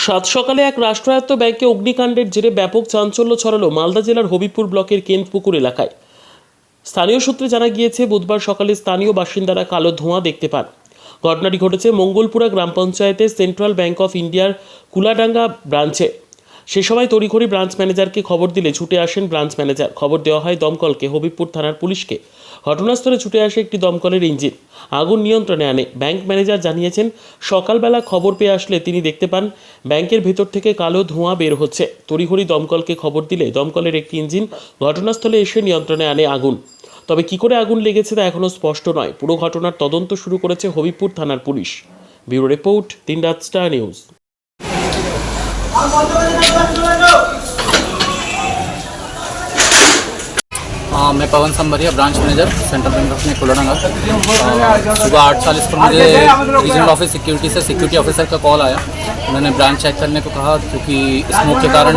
সাত সকালে এক রাষ্ট্রায়ত্ত ব্যাংকে অগ্নিকাণ্ডের জেরে ব্যাপক চাঞ্চল্য ছড়ালো মালদা জেলার হবিপুর ব্লকের কেন্দ্রপুকুর এলাকায়। স্থানীয় সূত্রে জানা গিয়েছে, বুধবার সকালে স্থানীয় বাসিন্দারা কালো ধোঁয়া দেখতে পান। ঘটনাটি ঘটেছে মঙ্গলপুরা গ্রাম পঞ্চায়েতের সেন্ট্রাল ব্যাংক অফ ইন্ডিয়ার কুলাডাঙ্গা ব্রাঞ্চে। সে সময় তড়িঘড়ি ব্রাঞ্চ ম্যানেজারকে খবর দিলে ছুটে আসেন ব্রাঞ্চ ম্যানেজার। খবর দেওয়া হয় দমকলকে, হবিপুর থানার পুলিশকে। ঘটনাস্থলে ছুটে আসে একটি দমকলের ইঞ্জিন, আগুন নিয়ন্ত্রণে আনে। ব্যাংক ম্যানেজার জানিয়েছেন, সকালবেলা খবর পেয়ে আসলে তিনি দেখতে পান ব্যাংকের ভেতর থেকে কালো ধোঁয়া বের হচ্ছে। তড়িঘড়ি দমকলকে খবর দিলে দমকলের একটি ইঞ্জিন ঘটনাস্থলে এসে নিয়ন্ত্রণে আনে আগুন। তবে কী করে আগুন লেগেছে তা এখনও স্পষ্ট নয়। পুরো ঘটনার তদন্ত শুরু করেছে হবিপুর থানার police. Bureau report, Dinraat star news. मैं Pawan Sambharia, branch manager, central bank of Kuladanga. सुबह 8:40 पर मुझे रीजनल ऑफिस सिक्योरिटी से सिक्योरिटी ऑफिसर का कॉल आया। उन्होंने ब्रांच चेक करने को कहा क्योंकि स्मोक के कारण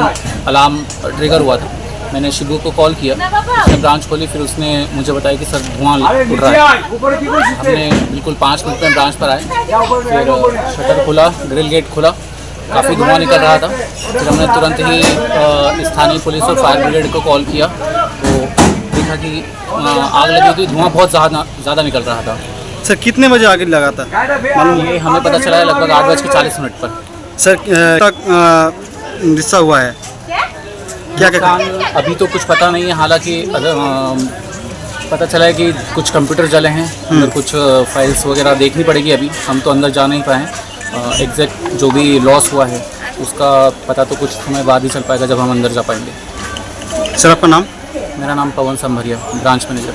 अलार्म ट्रिगर हुआ था। मैंने शिबू को कॉल किया, उसने ब्रांच खोली, फिर उसने मुझे बताया कि सर धुआं उड़ रहा है। हमने बिल्कुल 5 मिनट में ब्रांच पर आए, फिर शटर खुला, ग्रिल गेट खुला, काफ़ी धुआं निकल रहा था। फिर हमने तुरंत ही स्थानीय पुलिस और फायर ब्रिगेड को कॉल किया, तो देखा कि आग लगी थी, धुआं बहुत ज़्यादा निकल रहा था। सर कितने बजे आग लगा था मालूम? ये हमें पता चला है लगभग 8:40 पर। सर हिस्सा हुआ है क्या अभी तो कुछ पता नहीं है, हालांकि पता चला है कि कुछ कंप्यूटर जले हैं, अंदर कुछ फाइल्स वगैरह देखनी पड़ेगी। अभी हम तो अंदर जा नहीं पाए। एग्जैक्ट जो भी लॉस हुआ है उसका पता तो कुछ समय बाद ही चल पाएगा जब हम अंदर जा पाएंगे। सर आपका नाम? मेरा नाम पवन संभरिया, ब्रांच मैनेजर।